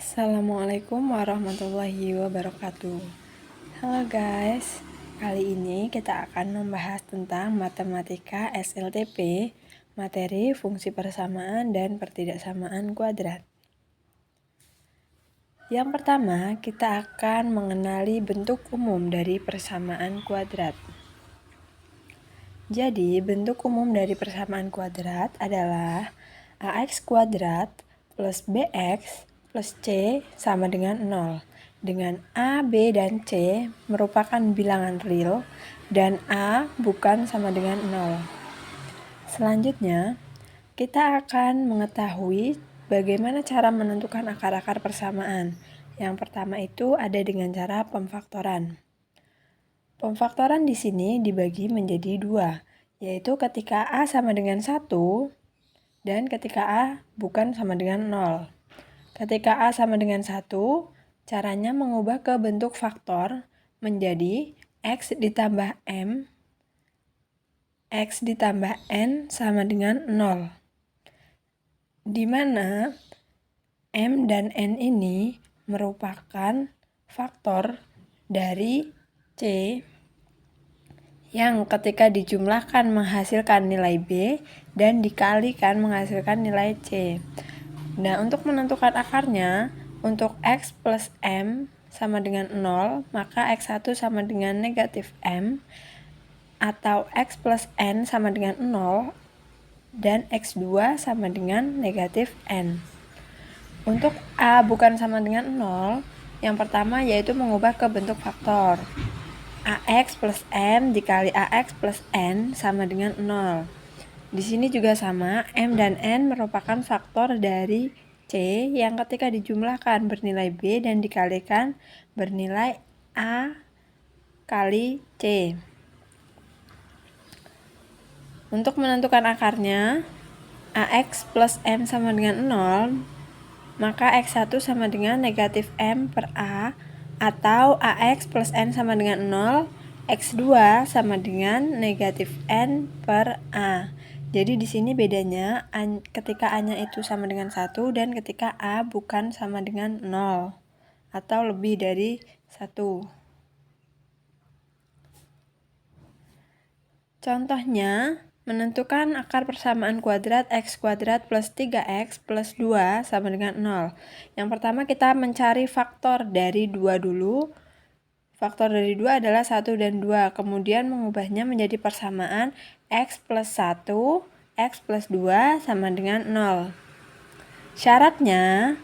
Assalamualaikum warahmatullahi wabarakatuh. Halo guys, kali ini kita akan membahas tentang matematika SLTP, materi fungsi persamaan dan pertidaksamaan kuadrat. Yang pertama, kita akan mengenali bentuk umum dari persamaan kuadrat. Jadi, bentuk umum dari persamaan kuadrat adalah AX kuadrat plus BX plus C sama dengan 0, dengan A, B, dan C merupakan bilangan real dan A bukan sama dengan 0. Selanjutnya, kita akan mengetahui bagaimana cara menentukan akar-akar persamaan. Yang pertama itu ada dengan cara pemfaktoran. Pemfaktoran di sini dibagi menjadi 2, yaitu ketika A sama dengan 1 dan ketika A bukan sama dengan 0. Ketika A sama dengan 1, caranya mengubah ke bentuk faktor menjadi X ditambah M, X ditambah N sama dengan 0. Di mana M dan N ini merupakan faktor dari C yang ketika dijumlahkan menghasilkan nilai B dan dikalikan menghasilkan nilai C. Nah, untuk menentukan akarnya, untuk X plus M sama dengan 0, maka X1 sama dengan negatif M, atau X plus N sama dengan 0, dan X2 sama dengan negatif N. Untuk A bukan sama dengan 0, yang pertama yaitu mengubah ke bentuk faktor. AX plus M dikali AX plus N sama dengan 0. Di sini juga sama, M dan N merupakan faktor dari C yang ketika dijumlahkan bernilai B dan dikalikan bernilai A kali C. Untuk menentukan akarnya, AX plus M sama dengan 0, maka X1 sama dengan negatif M per A, atau AX plus N sama dengan 0, X2 sama dengan negatif N per A. Jadi di sini bedanya ketika A-nya itu sama dengan 1 dan ketika A bukan sama dengan 0 atau lebih dari 1. Contohnya, menentukan akar persamaan kuadrat X kuadrat plus 3X plus 2 sama dengan 0. Yang pertama kita mencari faktor dari 2 dulu. Faktor dari 2 adalah 1 dan 2, kemudian mengubahnya menjadi persamaan X plus 1, X plus 2 sama dengan 0. Syaratnya,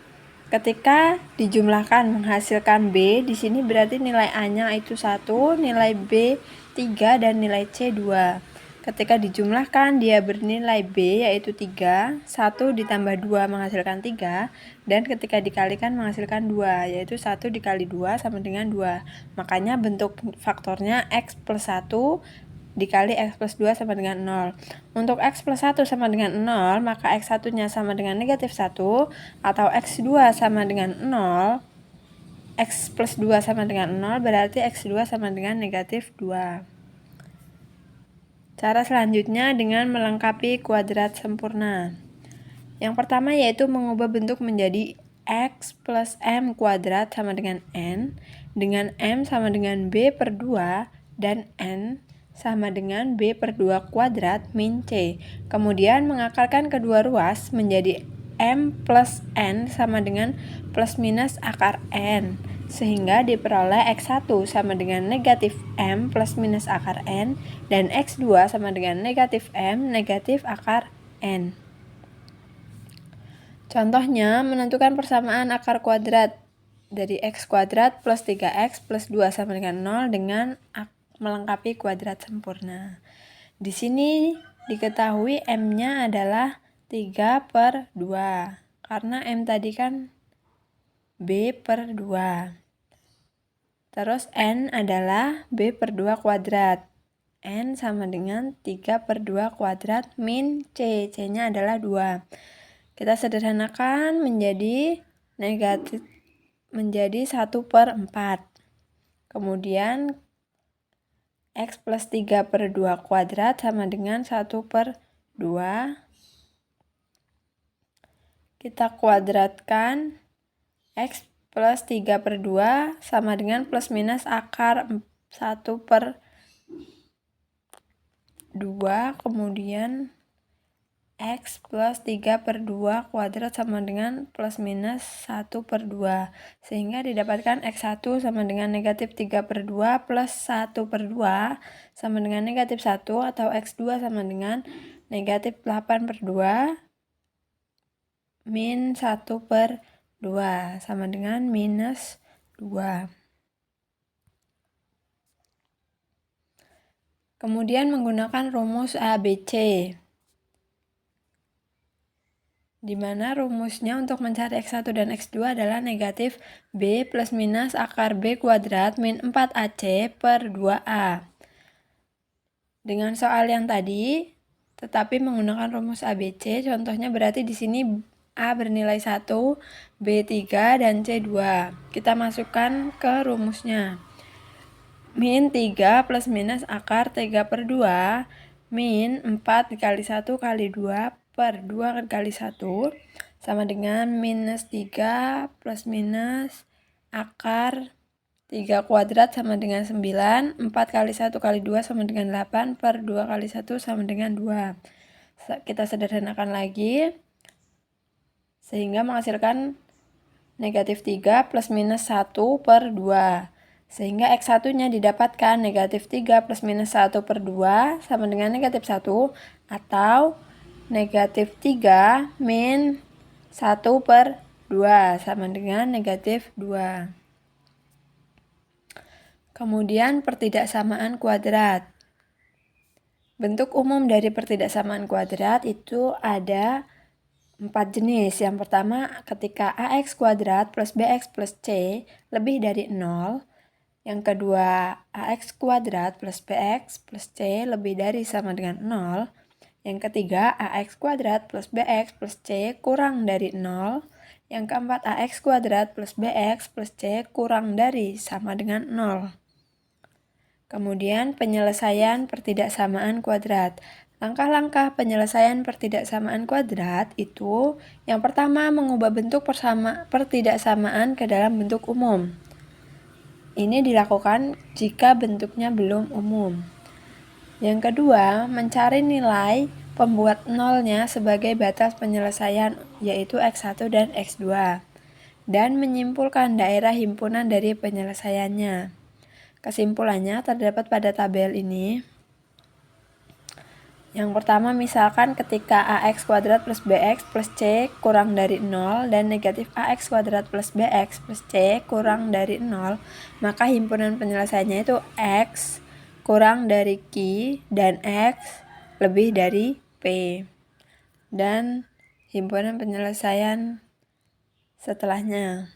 ketika dijumlahkan menghasilkan B, di sini berarti nilai A-nya itu 1, nilai B 3, dan nilai C 2. Ketika dijumlahkan dia bernilai B yaitu 3, 1 ditambah 2 menghasilkan 3, dan ketika dikalikan menghasilkan 2, yaitu 1 dikali 2 sama dengan 2. Makanya bentuk faktornya X plus 1 dikali X plus 2 sama dengan 0. Untuk X plus 1 sama dengan 0, maka X1 nya sama dengan negatif 1, atau X2 sama dengan 0, X plus 2 sama dengan 0, berarti X2 sama dengan negatif 2. Cara selanjutnya dengan melengkapi kuadrat sempurna. Yang pertama yaitu mengubah bentuk menjadi X plus M kuadrat sama dengan N, dengan M sama dengan B per 2, dan N sama dengan B per 2 kuadrat min C. Kemudian mengakarkan kedua ruas menjadi M plus N sama dengan plus minus akar N, sehingga diperoleh X1 sama dengan negatif M plus minus akar N, dan X2 sama dengan negatif M negatif akar N. Contohnya, menentukan persamaan akar kuadrat dari X kuadrat plus 3X plus 2 sama dengan 0 dengan melengkapi kuadrat sempurna. Di sini diketahui M-nya adalah 3 per 2, karena M tadi kan B per 2. Terus N adalah B per 2 kuadrat. N sama dengan 3 per 2 kuadrat min C. C-nya adalah 2. Kita sederhanakan menjadi negatif, menjadi 1 per 4. Kemudian X plus 3 per 2 kuadrat sama dengan 1 per 2. Kita kuadratkan X plus 3/2 sama dengan plus minus akar 1/2, kemudian X plus 3/2 kuadrat sama dengan plus minus 1/2, sehingga didapatkan X1 sama dengan negatif 3/2 plus 1/2 sama dengan negatif 1, atau X2 sama dengan negatif 8/2 min 1/2 sama dengan minus 2. Kemudian menggunakan rumus ABC, di mana rumusnya untuk mencari X1 dan X2 adalah negatif B plus minus akar B kuadrat min 4AC per 2A. Dengan soal yang tadi, tetapi menggunakan rumus ABC, contohnya berarti di sini A bernilai 1, B 3, dan C 2. Kita masukkan ke rumusnya. Min 3 plus minus akar 3/2 min 4 dikali 1 kali 2 per 2 kali 1 sama dengan minus 3 plus minus akar 3 kuadrat sama dengan 9, 4 kali 1 kali 2 sama dengan 8, per 2 kali 1 sama dengan 2. Kita sederhanakan lagi, sehingga menghasilkan negatif 3 plus minus 1 per 2. Sehingga X1-nya didapatkan negatif 3 plus minus 1/2 sama dengan negatif 1, atau negatif 3 min 1/2 sama dengan negatif 2. Kemudian pertidaksamaan kuadrat. Bentuk umum dari pertidaksamaan kuadrat itu ada 4 jenis. Yang pertama, ketika AX kuadrat plus BX plus C lebih dari 0. Yang kedua, AX kuadrat plus BX plus C lebih dari sama dengan 0. Yang ketiga, AX kuadrat plus BX plus C kurang dari 0. Yang keempat, AX kuadrat plus BX plus C kurang dari sama dengan 0. Kemudian penyelesaian pertidaksamaan kuadrat. Langkah-langkah penyelesaian pertidaksamaan kuadrat itu, yang pertama, mengubah bentuk pertidaksamaan ke dalam bentuk umum. Ini dilakukan jika bentuknya belum umum. Yang kedua, mencari nilai pembuat nolnya sebagai batas penyelesaian, yaitu X1 dan X2, dan menyimpulkan daerah himpunan dari penyelesaiannya. Kesimpulannya terdapat pada tabel ini. Yang pertama, misalkan ketika AX kuadrat plus BX plus C kurang dari 0 dan negatif AX kuadrat plus BX plus C kurang dari 0, maka himpunan penyelesaiannya itu X kurang dari Q dan X lebih dari P. Dan himpunan penyelesaian setelahnya.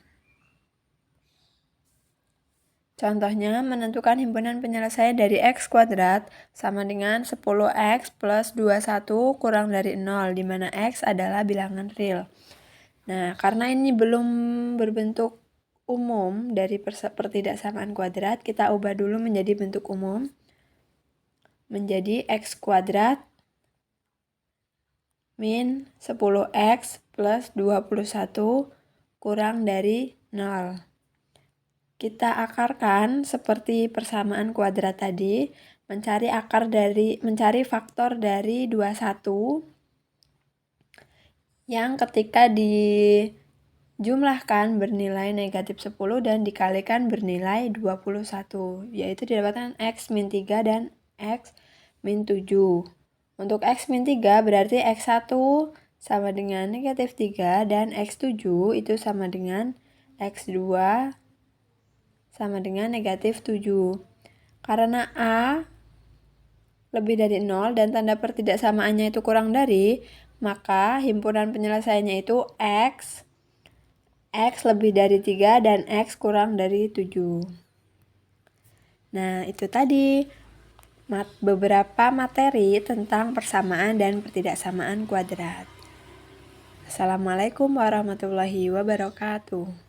Contohnya, menentukan himpunan penyelesaian dari X kuadrat sama dengan 10X plus 21 kurang dari 0, di mana X adalah bilangan real. Nah, karena ini belum berbentuk umum dari pertidaksamaan kuadrat, kita ubah dulu menjadi bentuk umum. Menjadi X kuadrat min 10X plus 21 kurang dari 0. Kita akarkan seperti persamaan kuadrat tadi, mencari faktor dari 21 yang ketika dijumlahkan bernilai negatif 10 dan dikalikan bernilai 21, yaitu didapatkan X min 3 dan X min 7. Untuk X min 3 berarti X1 sama dengan negatif 3 dan X7 itu sama dengan X2 sama dengan negatif 7. Karena A lebih dari 0 dan tanda pertidaksamaannya itu kurang dari, maka himpunan penyelesaiannya itu X lebih dari 3 dan X kurang dari 7. Nah, itu tadi beberapa materi tentang persamaan dan pertidaksamaan kuadrat. Assalamualaikum warahmatullahi wabarakatuh.